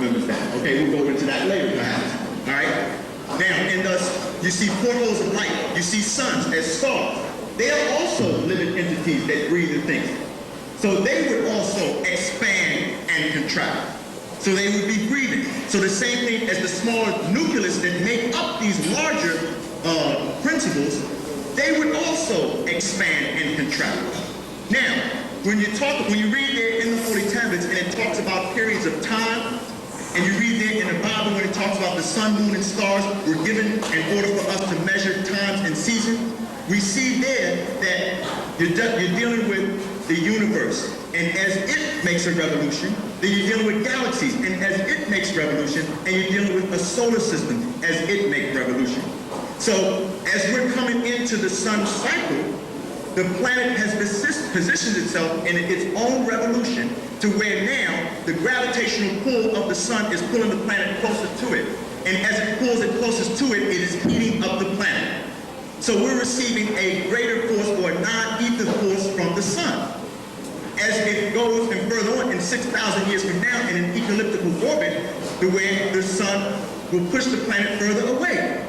members that. Okay, we'll go into that later perhaps. All right? Now, and thus, you see portholes of light. You see suns as stars. They are also living entities that breathe and think. So they would also expand and contract. So they would be breathing. So the same thing as the smaller nucleus that make up these larger principles, they would also expand and contract. Now, when you read there in the Holy Tablets and it talks about periods of time, and you read there in the Bible when it talks about the sun, moon, and stars were given in order for us to measure times and seasons, we see there that you're dealing with the universe. And as it makes a revolution, then you're dealing with galaxies. And as it makes revolution, and you're dealing with a solar system as it makes revolution. So as we're coming into the sun cycle, the planet has positioned itself in its own revolution to where now the gravitational pull of the sun is pulling the planet closer to it. And as it pulls it closest to it, it is heating up the planet. So we're receiving a greater force or a non-ether force from the sun. As it goes and further on in 6,000 years from now in an elliptical orbit, the way the sun will push the planet further away.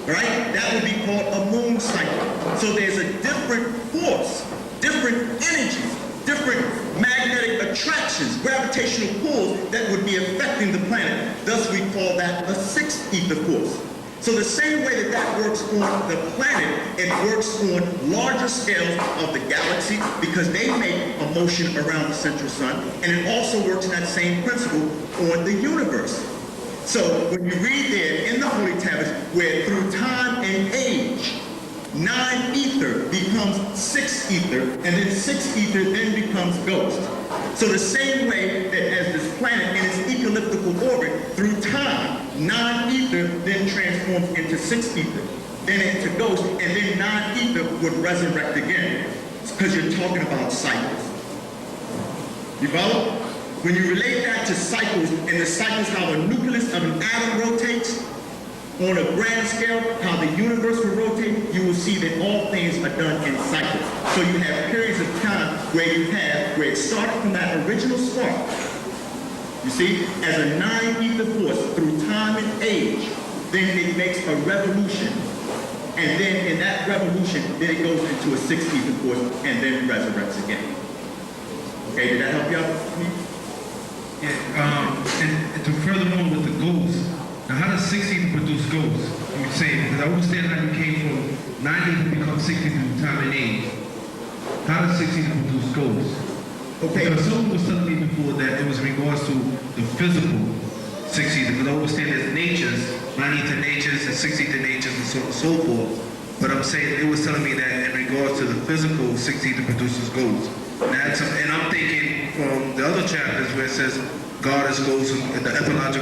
Right? That would be called a moon cycle. So there's a different force, different energies, different magnetic attractions, gravitational pulls that would be affecting the planet. Thus we call that a sixth ether force. So the same way that that works on the planet, it works on larger scales of the galaxy because they make a motion around the central sun, and it also works in that same principle on the universe. So when you read there in the Holy Tablets, where through time and age, 9 ether becomes 6 ether, and then 6 ether then becomes ghost. So the same way that as this planet in its elliptical orbit, through time, 9 ether then transforms into 6 ether, then into ghost, and then 9 ether would resurrect again. Because you're talking about cycles. You follow? When you relate that to cycles, and the cycles how the nucleus of an atom rotates, on a grand scale, how the universe will rotate, you will see that all things are done in cycles. So you have periods of time where it started from that original spark, you see, as a 9 ether force through time and age, then it makes a revolution. And then in that revolution, then it goes into a 6 ether force and then resurrects again. Okay, did that help you out? And to furthermore with the ghosts, now how does 6 ether produce ghosts? You say, because I understand how you came from 9 ether to become 6 ether through time and age. How does 6 ether produce ghosts? Okay. Because someone was telling me before that it was in regards to the physical 6 ether, because I understand there's natures, 9 ether natures and 6 ether natures and so on and so forth. But I'm saying, it was telling me that in regards to the physical, 6 ether produces ghosts. And I'm thinking from the other chapters where it says God is ghost, and the etymology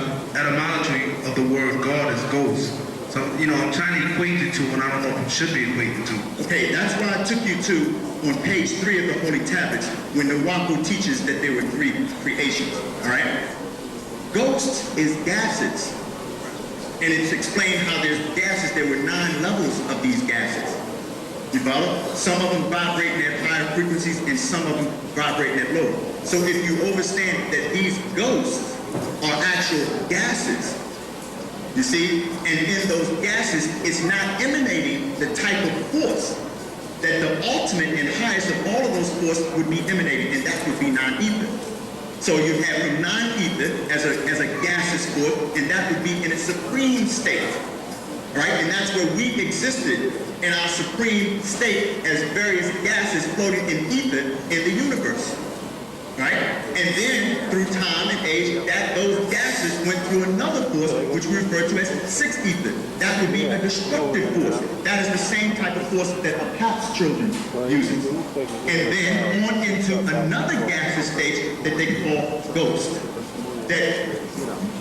of the word God is ghost. So, I'm trying to equate the two, and I don't know if it should be equated to. Okay, that's why I took you to on page 3 of the Holy Tablets when the Wapo teaches that there were 3 creations, all right? Ghosts is gases. And it's explained how there's gases, there were 9 levels of these gases. You follow? Some of them vibrate at higher frequencies and some of them vibrate at lower. So if you understand that these ghosts are actual gases, you see, and in those gases, it's not emanating the type of force that the ultimate and highest of all of those forces would be emanating, and that would be non-ether. So you have from non-ether as a gaseous force, and that would be in its supreme state. Right? And that's where we existed in our supreme state as various gases floating in ether in the universe. Right? And then through time and age, those gases went through another force, which we refer to as 6 ether. That would be a destructive force. That is the same type of force that a PAPS children uses. And then on into another gaseous state that they call ghost. That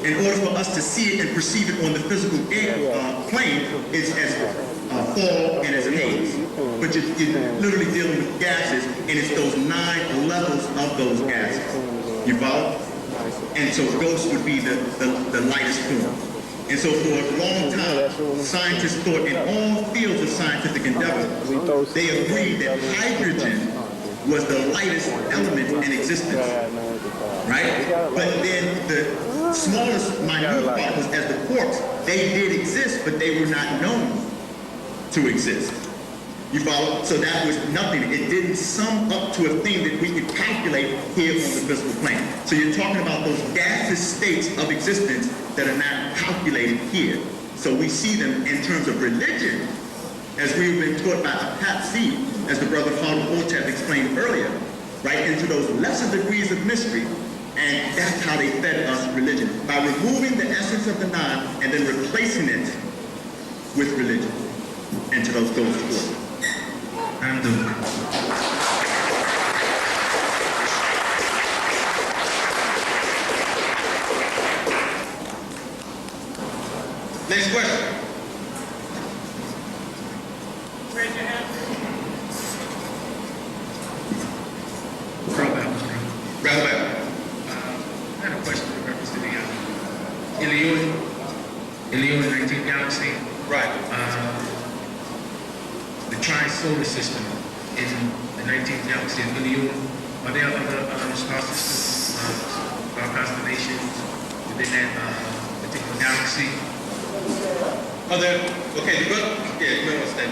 in order for us to see it and perceive it on the physical plane, is as fall and as haze. But you're literally dealing with gases, and it's those 9 levels of those gases. You follow? And so ghosts would be the lightest form. And so for a long time, scientists thought in all fields of scientific endeavor, they agreed that hydrogen was the lightest element in existence. Right? But then smallest, minute particles as the quarks, they did exist, but they were not known to exist. You follow? So that was nothing. It didn't sum up to a thing that we could calculate here on the physical plane. So you're talking about those gaseous states of existence that are not calculated here. So we see them in terms of religion, as we've been taught by Atum, as the brother Father Otep explained earlier, right into those lesser degrees of mystery. And that's how they fed us religion, by removing the essence of the non and then replacing it with religion into those forces. And next question. Raise your hand. Rather well. I had a question in reference to the Ilion 19th galaxy. Right. The tri-solar system in the 19th galaxy of Ilion. Are there other star systems, star constellations within that particular galaxy? Okay, the brother, yeah, you know what's that?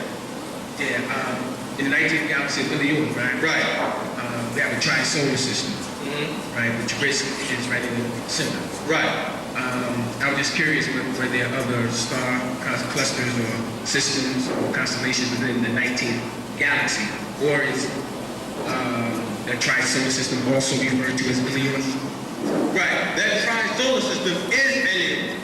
Yeah, in the 19th galaxy of Ilion, right? Right. We have a tri-solar system, right, which basically is right in the center. Right. I was just curious were there other star clusters or systems or constellations within the 19th galaxy, or is the tri-solar system also referred to as Ilion? Right. That tri-solar system is Ilion.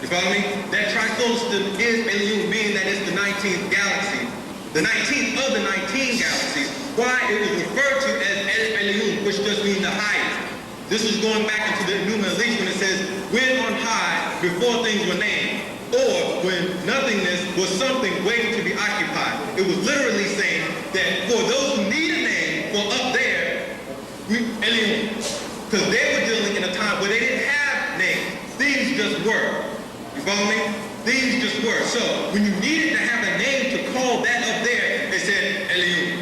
You follow me? That tri-solar system is Ilion, meaning that it's the 19th galaxy. The 19th of the 19 galaxies. Why it was referred to as Ilion, which just means the highest. This is going back into the numerology when it says, when on high before things were named, or when nothingness was something waiting to be occupied. It was literally saying that for those who need a name, for up there, Ilion. Because they were dealing in a time where they didn't have names. Things just were. You follow me? Things just were. So when you needed to have a name to call that up there, they said Ilion.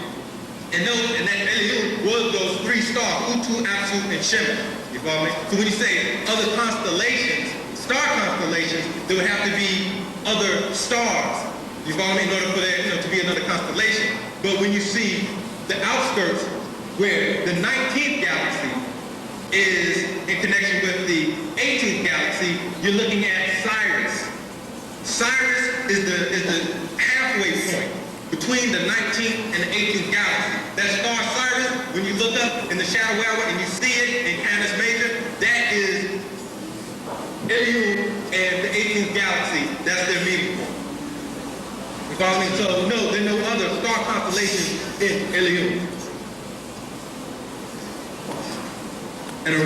And that Ilion was those three stars, Utu, Apsu, and Shema. You follow me? So when you say other constellations, star constellations, there would have to be other stars. You follow me? In order for there to be another constellation. But when you see the outskirts where the 19th galaxy is in connection with the 18th galaxy, you're looking at Sirius. Sirius is the halfway point between the 19th and the 18th galaxy. That star Sirius, when you look up in the shadow hour and you see it in Canis Major, that is Ilion and the 18th galaxy. That's their meeting point. You follow me? So no, there are no other star constellations in Ilion. And a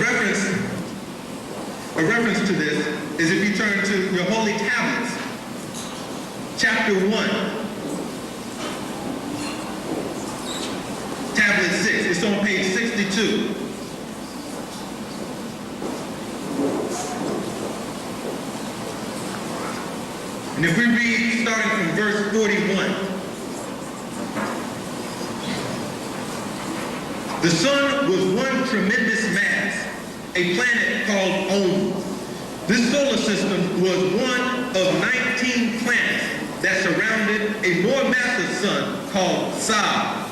reference to this is if you turn to your holy tablets, chapter 1, tablet 6. It's on page 62. And if we read starting from verse 41, the sun was one tremendous mass, a planet called Atum. This solar system was one of 19 planets that surrounded a more massive sun called Sol.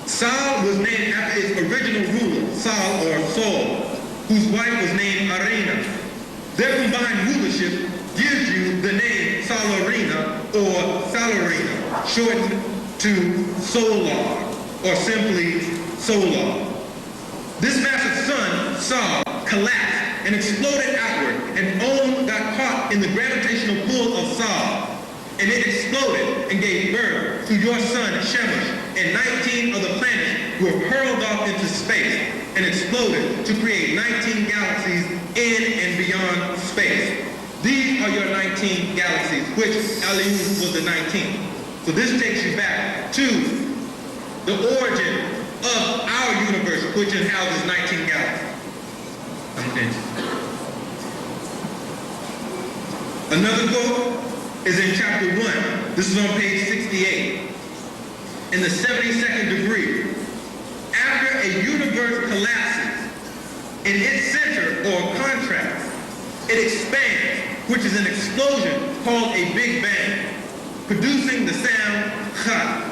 Sol was named after its original ruler, Sol or Sol, whose wife was named Arena. Their combined rulership gives you the name Solarina or Solarina, shortened to Solar, or simply Solar. This massive sun, Sol, collapsed and exploded outward, and Om got caught in the gravitational pull of Sol, and it exploded and gave birth to your son, Shemesh, and 19 of the planets were hurled off into space and exploded to create 19 galaxies in and beyond space. These are your 19 galaxies, which Ilion was the 19th. So this takes you back to the origin of our universe, which houses 19 galaxies. Okay. Another quote is in chapter 1. This is on page 68. In the 72nd degree, after a universe collapses, In its center or contrast, it expands, which is an explosion called a Big Bang, producing the sound cha,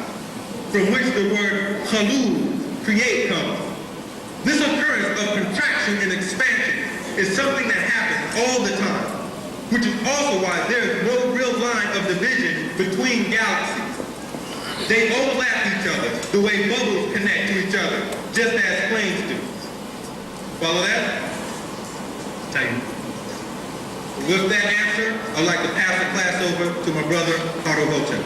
from which the word chalul, create, comes. This occurrence of contraction and expansion is something that happens all the time, which is also why there is no real line of division between galaxies. They overlap each other the way bubbles connect to each other, just as planes do. Follow that? Tell you. With that answer, I'd like to pass the class over to my brother, Haru Hocha.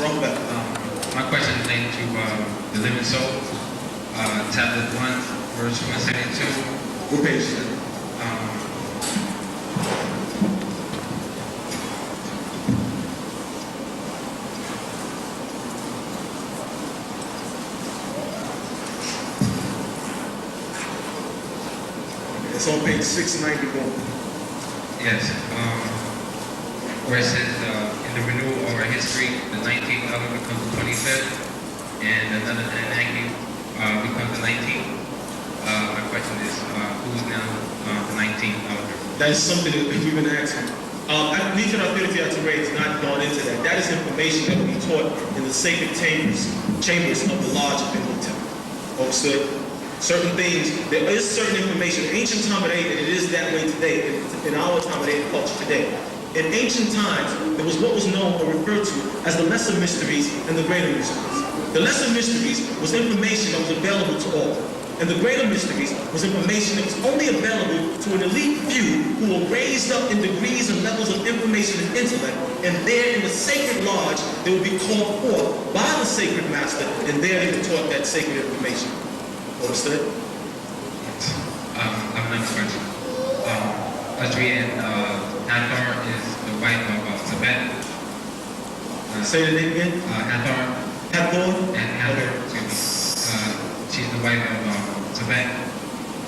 Robert, my question is linked to the living soul, chapter 1, verse 172. What page is that? It's on page 691. Yes. Where it says, in the renewal of our history, the 19th element becomes the 25th, and another enacting becomes the 19th. My question is, who's now the 19th element? That is something that we've been asking. Legion of Ability to Raise has not gone into that. That is information that will be taught in the sacred chambers of the Lodge of Binghamton. Understood? Certain things, there is certain information. Ancient Tamurean, and it is that way today, in our Tamurean culture today. In ancient times, there was what was known or referred to as the lesser mysteries and the greater mysteries. The lesser mysteries was information that was available to all. And the greater mysteries was information that was only available to an elite few who were raised up in degrees and levels of information and intellect. And there in the sacred lodge, they would be called forth by the sacred master, and there they were taught that sacred information. Understood? I have another question. Triad, Hathor is the wife of Sabet. Say the name again? Hathor. Hathor? And Hathor, excuse me. She's the wife of Sabet.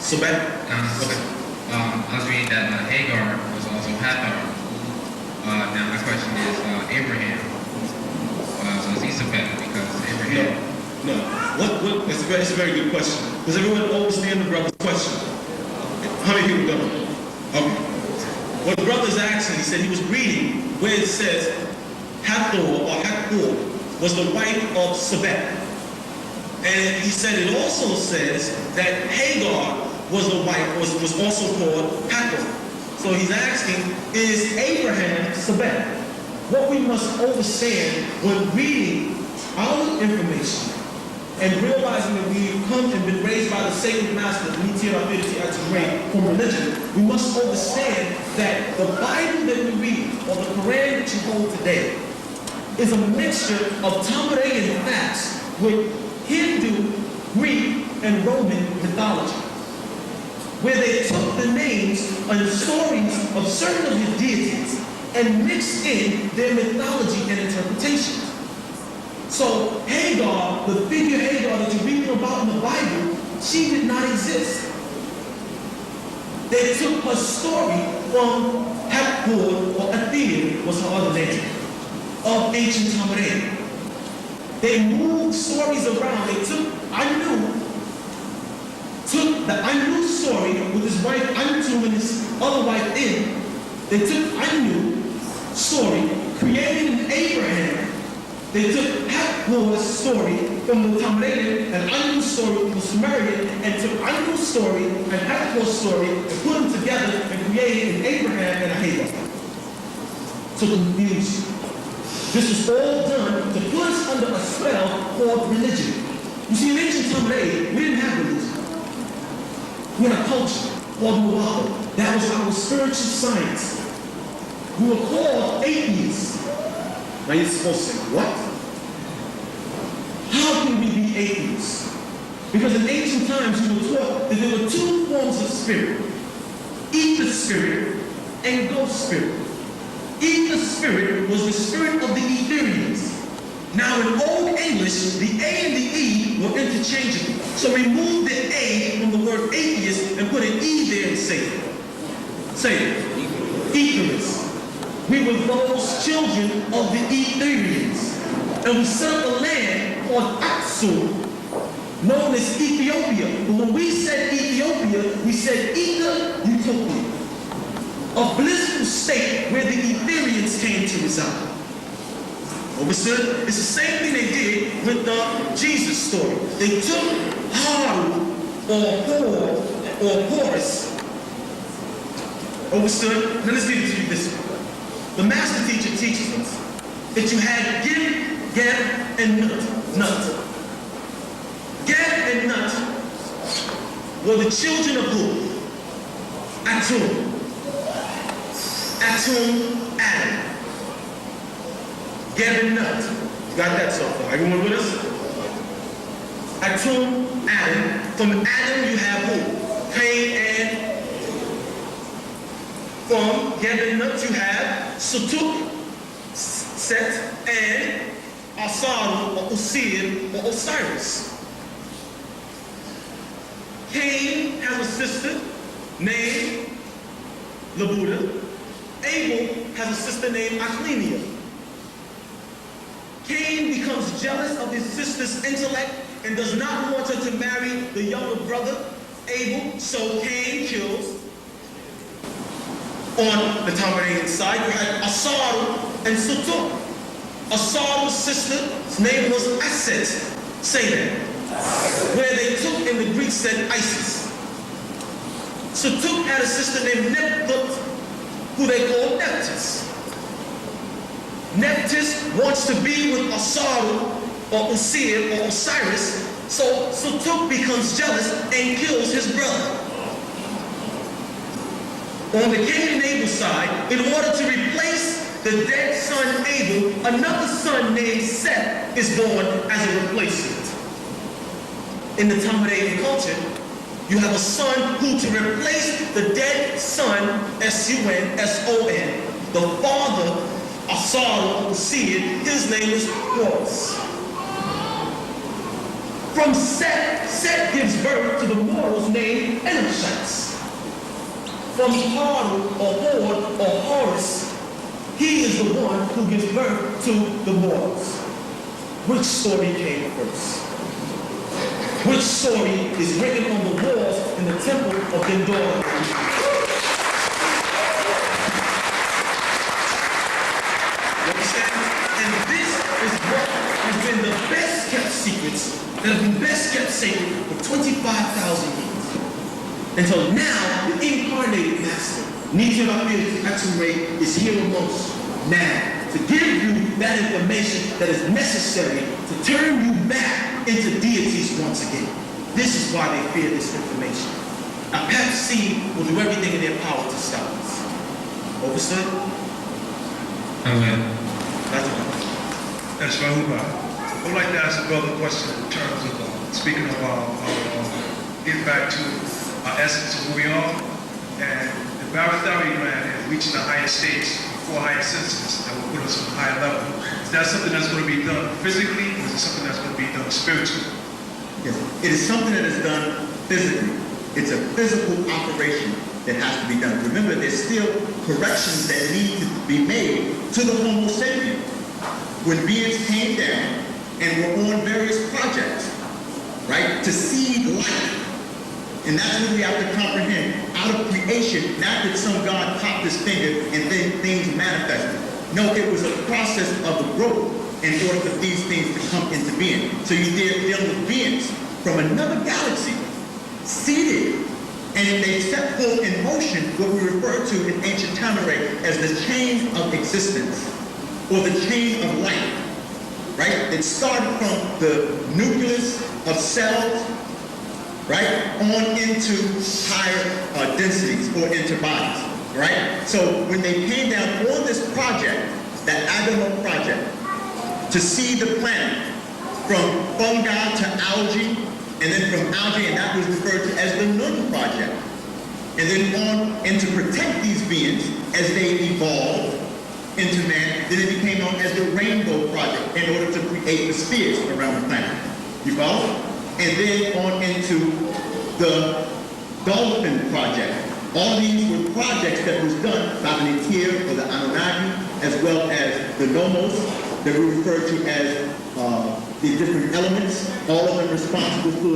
Sabet? Okay. I was reading that Hagar was also Hathor. Now my question is, Abraham, was he Sabet? Because Abraham... No. What? It's a very good question. Does everyone understand the brother's question? How many people don't? Okay. What the brother's asking, he said he was reading where it says Hathor was the wife of Sabet. And he said it also says that Hagar was the wife, was also called Hathor. So he's asking, is Abraham Sabet? What we must understand when reading our information and realizing that we've come and been raised by the sacred master, from religion, we must understand that the Bible that we read, or the Quran that you hold today, is a mixture of Tamurean facts with Hindu, Greek, and Roman mythology, where they took the names and stories of certain of his deities and mixed in their mythology and interpretations. So Hagar, the figure Hagar that you're reading about in the Bible, she did not exist. They took her story from Hathor, or Athene was her other name, of ancient Tamurean. They moved stories around. They took the Anu story with his wife Atum and his other wife In. They took Anu story, created an Abraham. They took Hathor's story from the Tamurean and Anu's story from the Sumerian, and took Anu's story and Hathor's story and put them together and created an Abraham and a Hagar. To confuse you. This was all done to put us under a spell called religion. You see, in ancient Tamurean, we didn't have religion. We had a culture called Mu'ala. That was our spiritual science. We were called atheists. Now you're supposed to say, what? How can we be atheists? Because in ancient times we were taught that there were two forms of spirit. Ether spirit and ghost spirit. Ether spirit was the spirit of the Etherians. Now in Old English, the A and the E were interchangeable. So remove the A from the word atheist and put an E there and say it. Say it. Etherists. We were those children of the Ethiopians, and we set up a land on Atum, known as Ethiopia. But when we said Ethiopia, we said Utopia, a blissful state where the Ethiopians came to reside. Understood? It's the same thing they did with the Jesus story. They took Haru or Horus. Understood? Now let's give it to you this way. The master teacher teaches us that you had Gib, Geb, and Nut. Geb and Nut were the children of who? Atum. Atum, Adam. Geb and Nut. You got that so far? Everyone with us? Atum, Adam. From Adam you have who? Cain and from Geb and Nut you have Sutuk, Set, and Asaru or Osir or Osiris. Cain has a sister named Labuda. Abel has a sister named Achlenia. Cain becomes jealous of his sister's intellect and does not want her to marry the younger brother, Abel, so Cain kills. On the Tamurean side, you had Asaru and Sutuk. Asaru's sister's name was Aset. Say that. Where they took in the Greek said Isis. Sutuk had a sister named Nephthys, who they called Nephthys. Nephthys wants to be with Asaru or Osir or Osiris, so Sutuk becomes jealous and kills his brother. On the Cain and Abel side, in order to replace the dead son Abel, another son named Seth is born as a replacement. In the Tamurean culture, you have a son who, to replace the dead son, S-U-N-S-O-N, the father, Asaru, Osir, his name is Horus. From Seth, Seth gives birth to the mortals named Enoshites. From Haru or Hord or Horus, he is the one who gives birth to the mortals. Which story came first? Which story is written on the walls in the temple of Dendora? You understand? And this is what has been the best kept secrets that have been best kept sacred for 25,000 years. Until now, the incarnated master, Atum, is here amongst now to give you that information that is necessary to turn you back into deities once again. This is why they fear this information. Now, Pepsi will do everything in their power to stop us. Understood? Amen. That's right. That's Rahuba. I would like to ask a brother a question in terms of speaking about getting back to our essence of who we are, and the barotheric gland is reaching the higher states, 4 higher senses that will put us on a higher level. Is that something that's going to be done physically, or is it something that's going to be done spiritually? Yes, it is something that is done physically. It's a physical operation that has to be done. Remember, there's still corrections that need to be made to the Homo sapien. When beings came down and were on various projects, right, to seed life. And that's what we have to comprehend. Out of creation, not that some God popped his finger and then things manifested. No, it was a process of the growth in order for these things to come into being. So you're dealing with beings from another galaxy, seated, and they set forth in motion what we refer to in ancient Tamurean as the chain of existence, or the chain of life, right? It started from the nucleus of cells, right, on into higher densities or into bodies, right? So when they came down on this project, the Atum project, to see the planet from fungi to algae, and then from algae, and that was referred to as the Nun project, and then on and to protect these beings as they evolved into man, then it became known as the Rainbow Project in order to create the spheres around the planet. You follow? And then on into the Dolphin Project, All these were projects that was done by the Natir or the Anunnaki, as well as the Nomos, that we refer to as the different elements, all of them responsible for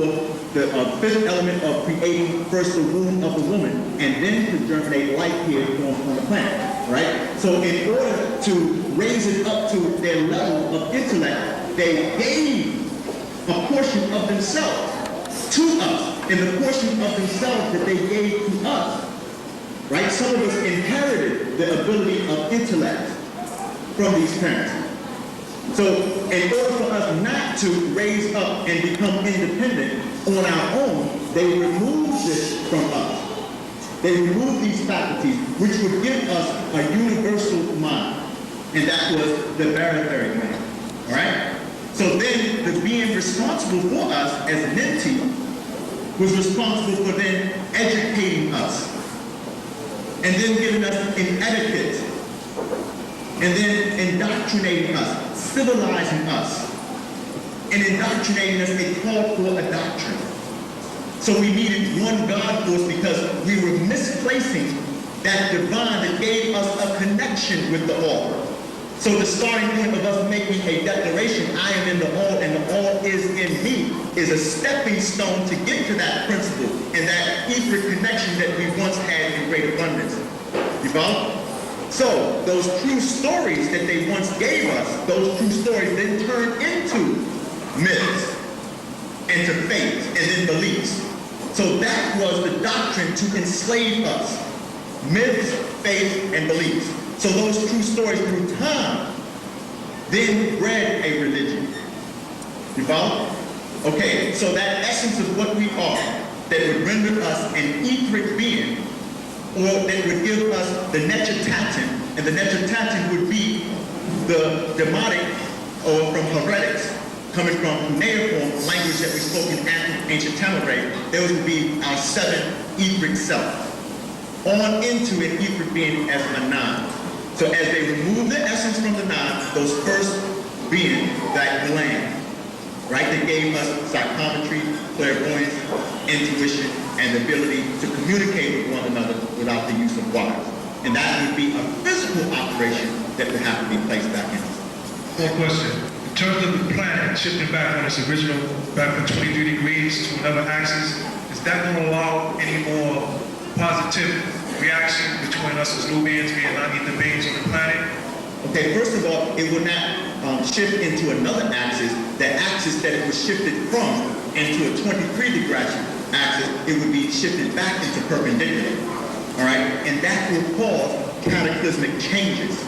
the fifth element of creating first the womb of the woman, and then to germinate life here on the planet, right? So in order to raise it up to their level of intellect, they gave a portion of themselves to us, and the portion of themselves that they gave to us, right? Some of us inherited the ability of intellect from these parents. So in order for us not to raise up and become independent on our own, they removed this from us. They removed these faculties, which would give us a universal mind. And that was the barotheric mind. All right? So then the being responsible for us as an entity was responsible for then educating us, and then giving us an etiquette, and then indoctrinating us, civilizing us, and indoctrinating us. They called for a doctrine. So we needed one God force because we were misplacing that divine that gave us a connection with the all. So the starting point of us making a declaration, I am in the all and the all is in me, is a stepping stone to get to that principle and that etheric connection that we once had in great abundance. You follow? So those true stories that they once gave us, those true stories then turned into myths, into faith, and then beliefs. So that was the doctrine to enslave us. Myths, faith, and beliefs. So those true stories through time then bred a religion. You follow? Okay, so that essence of what we are, that would render us an etheric being, or that would give us the Netchatatin, and the Netchatatin would be the demonic, or from heretics, coming from cuneiform language that we spoke in ancient Tamurean. Those would be our seven etheric self, on into an etheric being as a nine. So as they remove the essence from the nine, those first being that gland, right, that gave us psychometry, clairvoyance, intuition, and the ability to communicate with one another without the use of wires. And that would be a physical operation that would have to be placed back in us. One question. In terms of the planet shifting back on its original, back from 23 degrees to another axis, is that going to allow any more positive reaction between us as Nubians being non-ether beings on the planet? Okay, first of all, it will not shift into another axis. The axis that it was shifted from into a 23-degree axis, it would be shifted back into perpendicular. All right, and that will cause cataclysmic changes.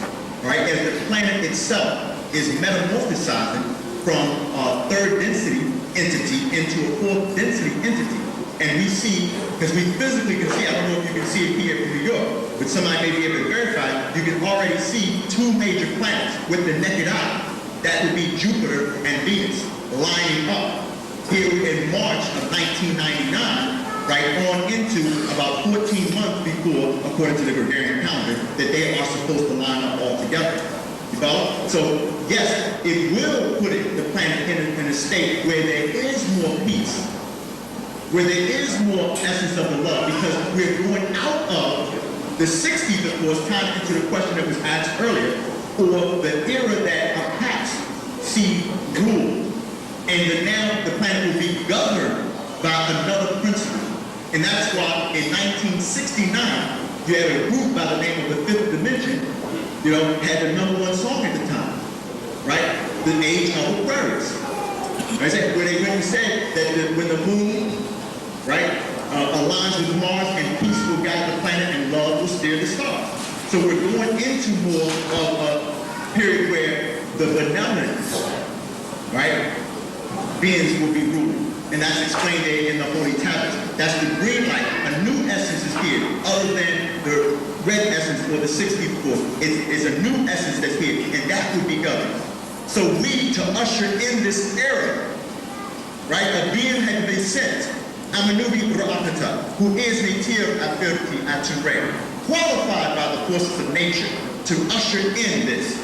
All right, as the planet itself is metamorphosizing from a third density entity into a fourth density entity. And we see, because we physically can see, I don't know if you can see it here in New York, but somebody may be able to verify, you can already see two major planets with the naked eye. That would be Jupiter and Venus lining up here in March of 1999, right on into about 14 months before, according to the Gregorian calendar, that they are supposed to line up all together. You follow? So yes, it will put the planet in a state where there is more peace, where there is more essence of the love, because we're going out of the 60s, of course, tying into the question that was asked earlier, or the era that our past see rule. And now the planet will be governed by another principle. And that's why in 1969, you had a group by the name of the Fifth Dimension, had the #1 song at the time, right? The Age of Aquarius. Right? Where they went and said that when the moon, right, aligns with Mars and peace will guide the planet and love will steer the stars. So we're going into more of a period where the benevolent, right, beings will be ruling. And that's explained there in the Holy Tablets. That's the green light. A new essence is here, other than the red essence or the 64th. It's a new essence that's here, and that would be governed. So we, to usher in this era, right, a being had been sent, Amanubi Ra'akata, who is Natir Afirti Atum, qualified by the forces of nature to usher in this.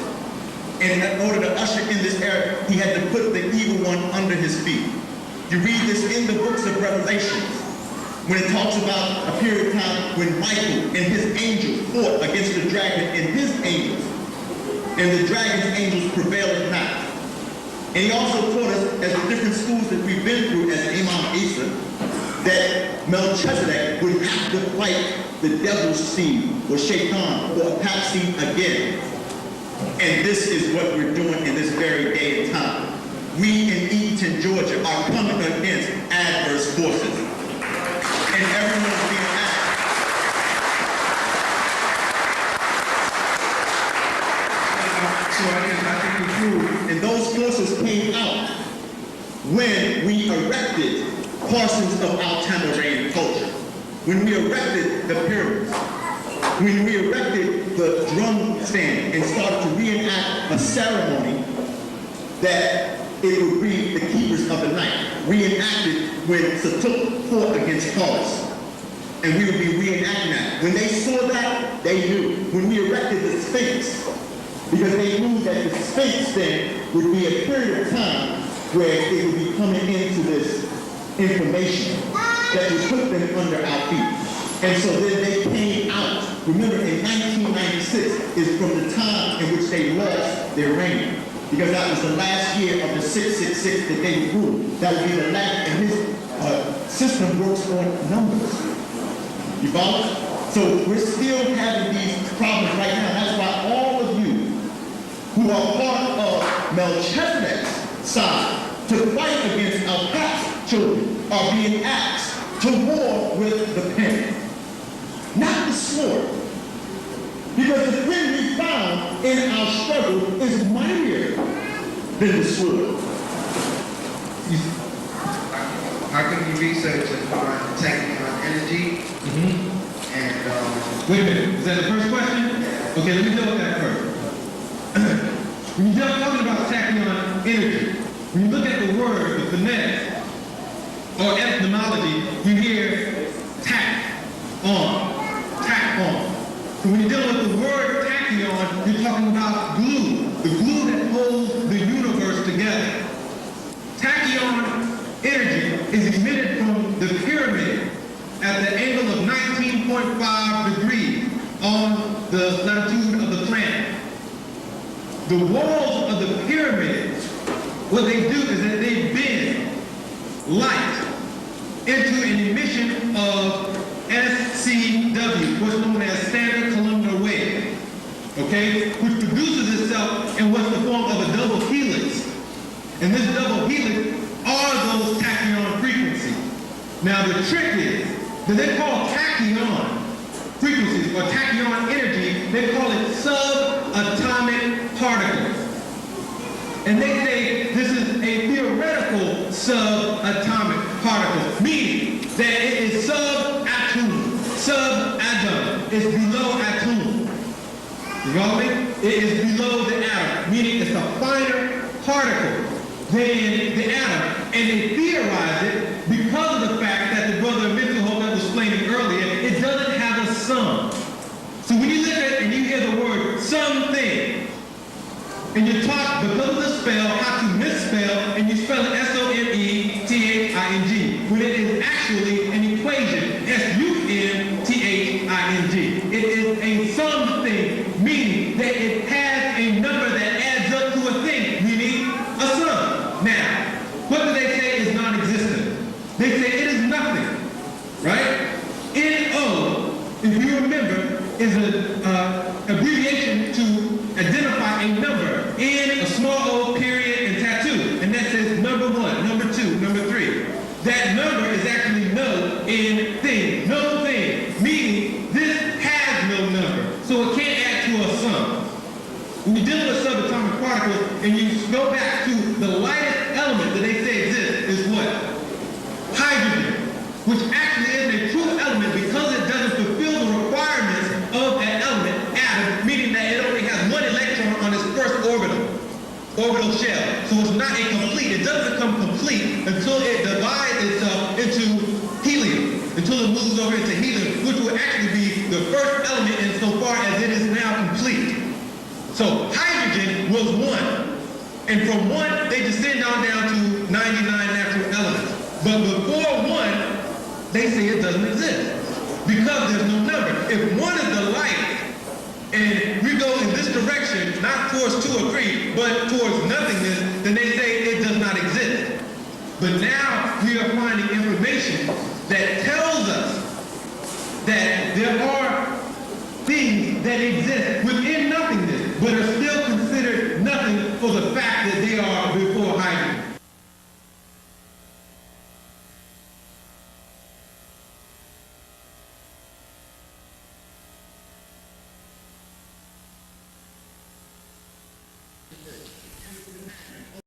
And in order to usher in this era, he had to put the evil one under his feet. You read this in the books of Revelation, when it talks about a period of time when Michael and his angels fought against the dragon and his angels, and the dragon's angels prevailed not. And he also taught us, as the different schools that we've been through as Imam Isa, that Melchizedek would have to fight the devil's seed, or Shaitan, or Apat's seed again. And this is what we're doing in this very day and time. We in Eaton, Georgia are coming against adverse forces. And everyone's being asked. So I think we prove, and those forces came out when we erected portions of our Tamurean culture, when we erected the pyramids, when we erected the drum stand and started to reenact a ceremony that it would be the keepers of the night, reenacted when Satuk fought against Horus. And we would be reenacting that. When they saw that, they knew. When we erected the Sphinx, because they knew that the Sphinx then would be a period of time where it would be coming into this information that would put them under our feet. And so then they came out. Remember, in 1996 is from the time in which they lost their reign, because that was the last year of the 666 that they ruled. That would be the last, and his system works on numbers. You follow? So we're still having these problems right now. That's why all of you who are part of Melchizedek's side to fight against Al-Qad's children are being asked to war with the pen, not the sword. Because the pen we found in our struggle is mightier than the sword. How can you research and find attacking on energy? Wait a minute, is that the first question? Okay, let me deal with that first. When you're talking about tachyon energy, when you look at the word, the phonetics, or etymology, you hear tack on. So when you're dealing with the word tachyon, you're talking about glue, the glue that holds the universe together. Tachyon energy is emitted from the pyramid at the angle of 19.5 degrees on the latitude of the planet. The walls of the pyramid, what they do is that they bend light into an emission of SCW, what's known as standard columnar wave, okay, which produces itself in what's the form of a double helix. And this double helix are those tachyon frequencies. Now the trick is that they call tachyon frequencies or tachyon energy, they call it subatomic particles. And they say this is a theoretical subatomic particle, meaning that it is subatom. Subatom is below atom. You follow me? It is below the atom, meaning it's a finer particle than the atom. And they theorize it because of the fact that the brother Mitchell was explaining earlier, it doesn't have a sum. So when you look at it and you hear the word something, and you're taught because of the spell how to misspell, and you spell it SOMETHING, when it is actually an equation, SUNTHING. It is a something, meaning that it has a number that adds up to a thing, meaning a sum. Now, what do they say is non-existent? They say it is nothing, right? NO, if you remember, is an abbreviation to identify a number. N, a small O, period, and tattoo. And that says number 1, number 2, number 3. That number is actually no in thing. No thing. Meaning this has no number. So it can't add to a sum. When you deal with subatomic particles and you go back to the lightest element that they say exists is what? Hydrogen. Which actually is a true element because it doesn't fulfill the requirements of an element, atom, meaning that it only has one electron on its first orbital shell. So it's not a complete, it doesn't become complete until it divides itself into helium, until it moves over into helium, which will actually be the first element insofar as it is now complete. So hydrogen was 1. And from 1, they descend down to 99 natural elements. But before 1, they say it doesn't exist. Because there's no number. If one is the light, and we go in this direction, not towards 2 or 3, but towards nothingness, then they say it does not exist. But now we are finding information that tells us that there are things that exist within nothingness, but are still